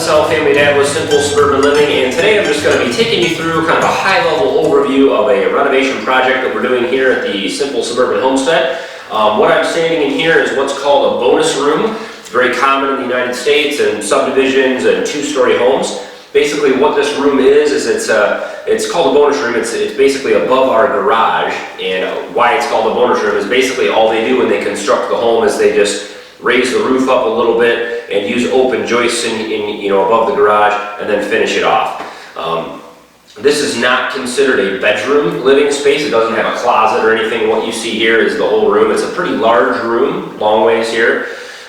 SSLFamilyDad with Simple Suburban Living, and today I'm just going to be taking you through kind of a high-level overview of a renovation project that we're doing here at the Simple Suburban Homestead. What I'm standing in here is what's called a bonus room. It's very common in the United States and subdivisions and two-story homes. Basically what this room is it's called a bonus room. It's basically above our garage, and why it's called a bonus room is basically all they do when they construct the home is they just raise the roof up a little bit and use open joists in above the garage and then finish it off. This is not considered a bedroom living space. It doesn't have a closet or anything. What you see here is the whole room. It's a pretty large room, long ways here,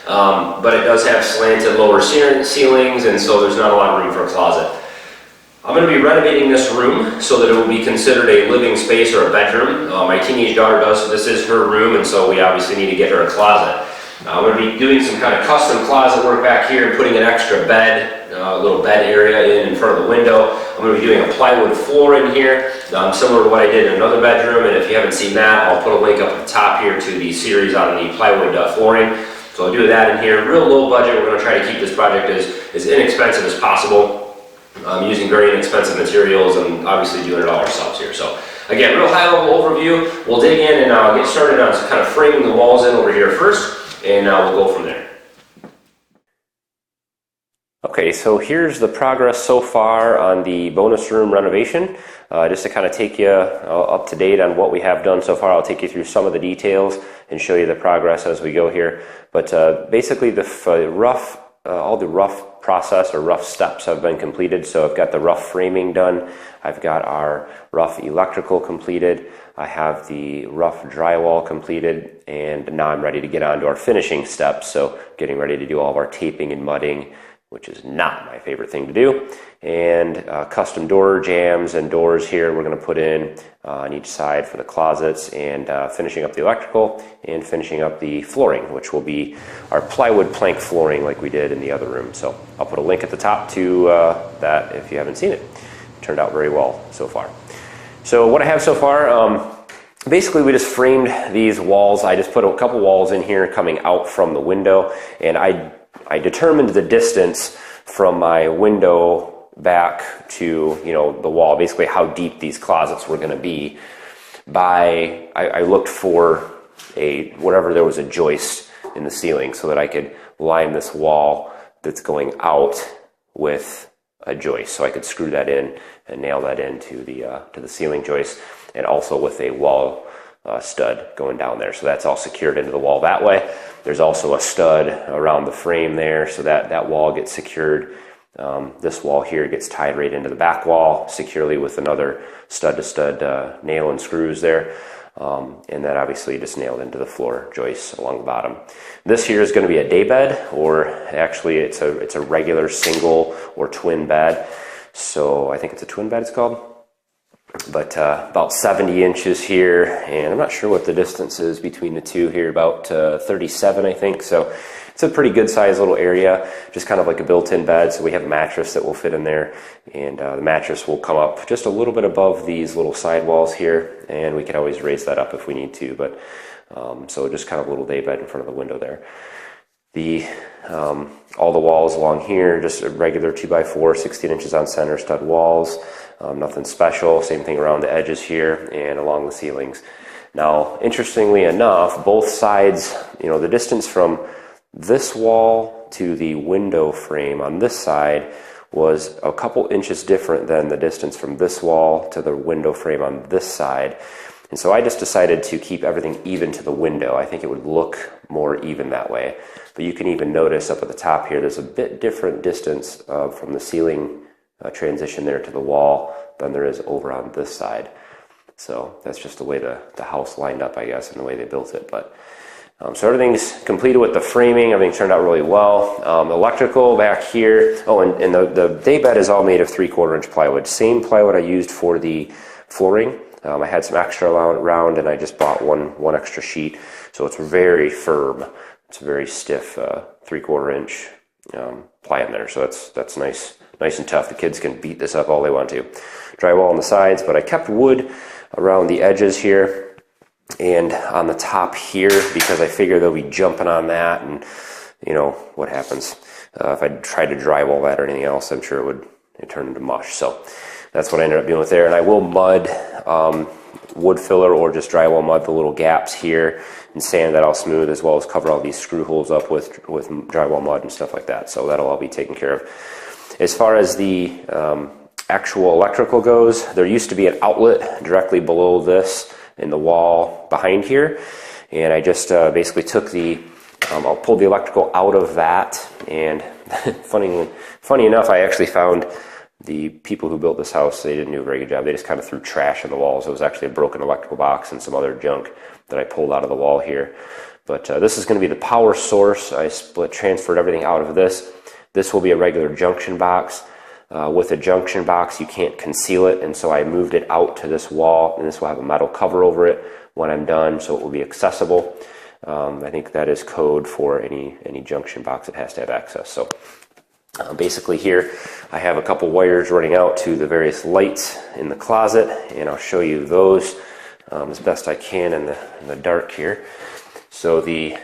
but it does have slanted lower ceilings, and so there's not a lot of room for a closet. I'm going to be renovating this room so that it will be considered a living space or a bedroom. My teenage daughter does. This is her room, and so we obviously need to get her a closet. I'm going to be doing some kind of custom closet work back here and putting an extra bed, a little bed area in front of the window. I'm going to be doing a plywood floor in here, similar to what I did in another bedroom, and if you haven't seen that, I'll put a link up at the top here to the series on the plywood flooring. So I'll do that in here. Real low budget. We're going to try to keep this project as inexpensive as possible, using very inexpensive materials and obviously doing it all ourselves here. So again, real high level overview. We'll dig in and get started on kind of framing the walls in over here first. And we'll go from there. Okay, so here's the progress so far on the bonus room renovation. Just to kind of take you up to date on what we have done so far, I'll take you through some of the details and show you the progress as we go here. But basically all the rough process or rough steps have been completed. So I've got the rough framing done. I've got our rough electrical completed. I have the rough drywall completed, and now I'm ready to get on to our finishing steps. So getting ready to do all of our taping and mudding, which is not my favorite thing to do. And custom door jambs and doors here we're going to put in on each side for the closets, and finishing up the electrical and finishing up the flooring, which will be our plywood plank flooring like we did in the other room. So I'll put a link at the top to that if you haven't seen it. It turned out very well so far. So what I have so far, basically we just framed these walls. I just put a couple walls in here coming out from the window, and I determined the distance from my window back to the wall, basically how deep these closets were going to be. I looked for whatever there was a joist in the ceiling so that I could line this wall that's going out with a joist, so I could screw that in and nail that into the ceiling joist, and also with a wall stud going down there. So that's all secured into the wall that way. There's also a stud around the frame there, so that wall gets secured. This wall here gets tied right into the back wall securely with another stud-to-stud nail and screws there. And that obviously just nailed into the floor joists along the bottom. This here is going to be a daybed, or actually it's a regular single or twin bed. So I think it's a twin bed it's called. But about 70 inches here, and I'm not sure what the distance is between the two here, about 37 I think. So it's a pretty good sized little area, just kind of like a built-in bed. So we have a mattress that will fit in there, and the mattress will come up just a little bit above these little side walls here, and we can always raise that up if we need to. But so just kind of a little day bed in front of the window there. All the walls along here, just a regular 2x4, 16 inches on center stud walls. Nothing special. Same thing around the edges here and along the ceilings. Now, interestingly enough, both sides, the distance from this wall to the window frame on this side was a couple inches different than the distance from this wall to the window frame on this side. And so I just decided to keep everything even to the window. I think it would look more even that way. But you can even notice up at the top here, there's a bit different distance from the ceiling transition there to the wall than there is over on this side. So that's just the way the house lined up, I guess, and the way they built it. But so everything's completed with the framing. Everything turned out really well. Electrical back here. Oh, and the daybed is all made of 3/4 inch plywood. Same plywood I used for the flooring. I had some extra around, and I just bought one extra sheet. So it's very firm. It's a very stiff 3/4 inch ply in there. So that's nice and tough. The kids can beat this up all they want to. Drywall on the sides, but I kept wood around the edges here and on the top here because I figure they'll be jumping on that, and what happens. If I tried to drywall that or anything else, I'm sure it'd turn into mush. So that's what I ended up doing with there. And I will mud wood filler or just drywall mud the little gaps here and sand that all smooth, as well as cover all these screw holes up with drywall mud and stuff like that. So that'll all be taken care of. As far as the actual electrical goes, there used to be an outlet directly below this in the wall behind here, and I just basically took the I pulled the electrical out of that, and funny enough, I actually found the people who built this house, they didn't do a very good job. They just kind of threw trash in the walls. It was actually a broken electrical box and some other junk that I pulled out of the wall here. But this is going to be the power source. I transferred everything out of this. This will be a regular junction box. With a junction box, you can't conceal it, and so I moved it out to this wall, and this will have a metal cover over it when I'm done, so it will be accessible. I think that is code for any junction box that has to have access. So basically here I have a couple wires running out to the various lights in the closet, and I'll show you those as best I can in the dark here. So the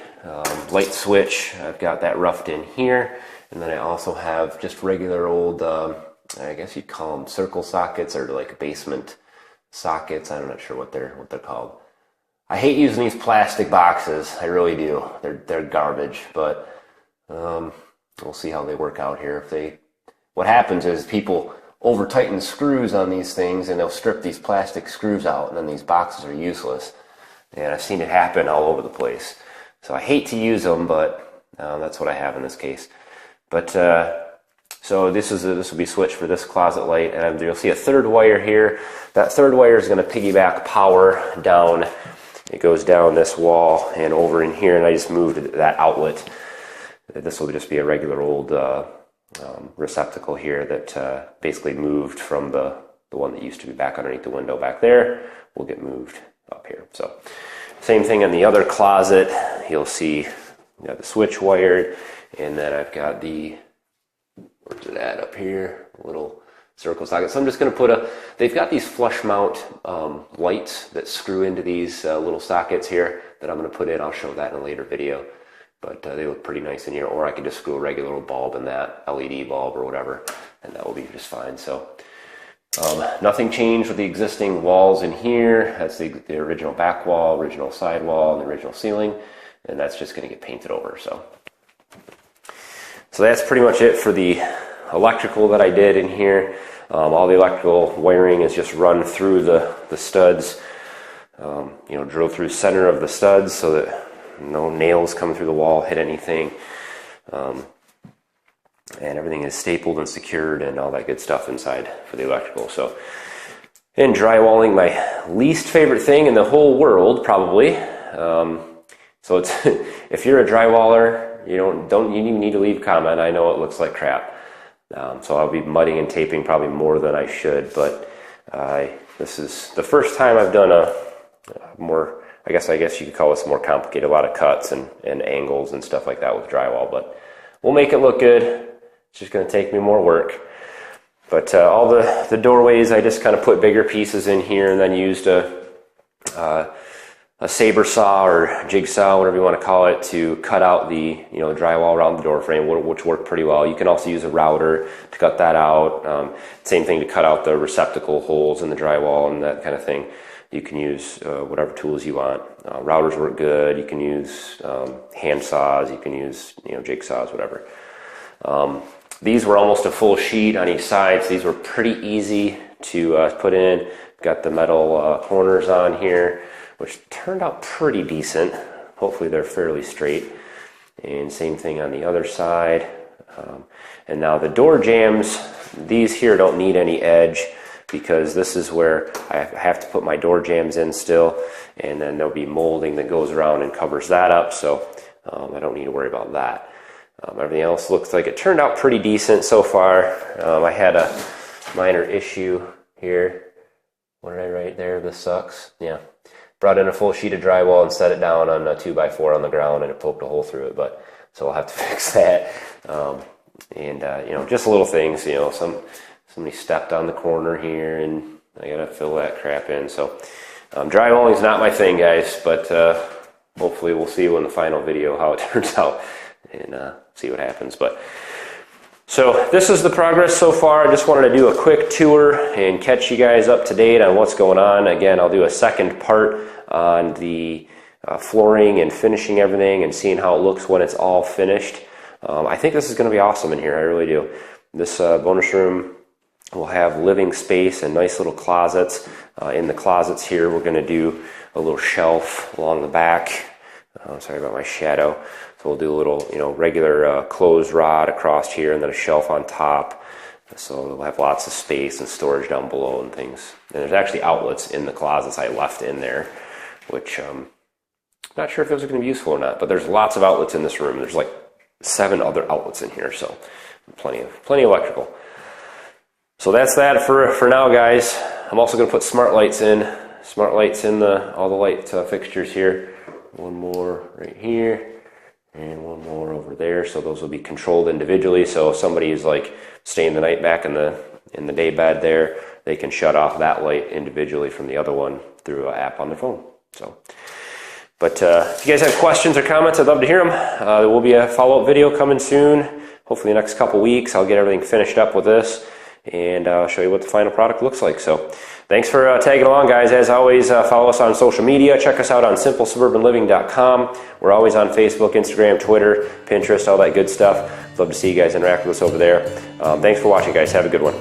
light switch, I've got that roughed in here, and then I also have just regular old, I guess you'd call them circle sockets or like basement sockets. I'm not sure what they're called. I hate using these plastic boxes. I really do. They're garbage, but we'll see how they work out here. What happens is people over tighten screws on these things, and they'll strip these plastic screws out, and then these boxes are useless. And I've seen it happen all over the place. So I hate to use them, but that's what I have in this case. But so this will be switched for this closet light, and you'll see a third wire here. That third wire is going to piggyback power down. It goes down this wall and over in here, and I just moved that outlet. This will just be a regular old receptacle here that basically moved from the one that used to be back underneath the window back there. Will get moved up here. So same thing in the other closet. You'll see you got the switch wired, and then I've got where's it at up here? A little circle socket. So I'm just going to they've got these flush mount lights that screw into these little sockets here that I'm going to put in. I'll show that in a later video, but they look pretty nice in here. Or I could just screw a regular old bulb in that, LED bulb or whatever, and that will be just fine. So nothing changed with the existing walls in here. That's the original back wall, original side wall, and the original ceiling, and that's just going to get painted over. So that's pretty much it for the electrical that I did in here. All the electrical wiring is just run through the studs, drill through center of the studs so that no nails come through the wall, hit anything. And everything is stapled and secured and all that good stuff inside for the electrical. So, and drywalling, my least favorite thing in the whole world, probably. So it's if you're a drywaller, you don't even need to leave a comment. I know it looks like crap. So I'll be mudding and taping probably more than I should, but this is the first time I've done a more, I guess you could call this more complicated, a lot of cuts and angles and stuff like that with drywall, but we'll make it look good. It's just going to take me more work. But all the doorways, I just kind of put bigger pieces in here and then used a saber saw or jigsaw, whatever you want to call it, to cut out the drywall around the door frame, which worked pretty well. You can also use a router to cut that out. Same thing to cut out the receptacle holes in the drywall and that kind of thing. You can use whatever tools you want. Routers work good. You can use hand saws. You can use jigsaws, whatever. These were almost a full sheet on each side, so these were pretty easy to put in. Got the metal corners on here, which turned out pretty decent. Hopefully they're fairly straight. And same thing on the other side. And now the door jambs, these here don't need any edge because this is where I have to put my door jambs in still, and then there'll be molding that goes around and covers that up, so I don't need to worry about that. Everything else looks like it turned out pretty decent so far. I had a minor issue here. What did I write there? This sucks. Yeah. Brought in a full sheet of drywall and set it down on a 2x4 on the ground, and it poked a hole through it. But so I'll have to fix that. Just little things. Somebody stepped on the corner here, and I gotta fill that crap in. So drywalling is not my thing, guys. But hopefully we'll see in the final video how it turns out and see what happens. But So this is the progress so far. I just wanted to do a quick tour and catch you guys up to date on what's going on. Again, I'll do a second part on the flooring and finishing everything and seeing how it looks when it's all finished. I think this is going to be awesome in here. I really do. This bonus room will have living space and nice little closets. In the closets here, we're going to do a little shelf along the back. Sorry about my shadow. So we'll do a little, regular clothes rod across here, and then a shelf on top. So we'll have lots of space and storage down below and things. And there's actually outlets in the closets I left in there, which not sure if those are going to be useful or not. But there's lots of outlets in this room. There's like 7 other outlets in here, so plenty of electrical. So that's that for now, guys. I'm also going to put smart lights in all the light fixtures here. One more right here and one more over there. So those will be controlled individually. So if somebody is like staying the night back in the day bed there, they can shut off that light individually from the other one through an app on their phone. So, but if you guys have questions or comments, I'd love to hear them. There will be a follow-up video coming soon. Hopefully the next couple weeks, I'll get everything finished up with this and show you what the final product looks like. So thanks for tagging along, guys. As always, follow us on social media. Check us out on simplesuburbanliving.com. We're always on Facebook, Instagram, Twitter, Pinterest, all that good stuff. Love to see you guys interact with us over there. Thanks for watching, guys. Have a good one.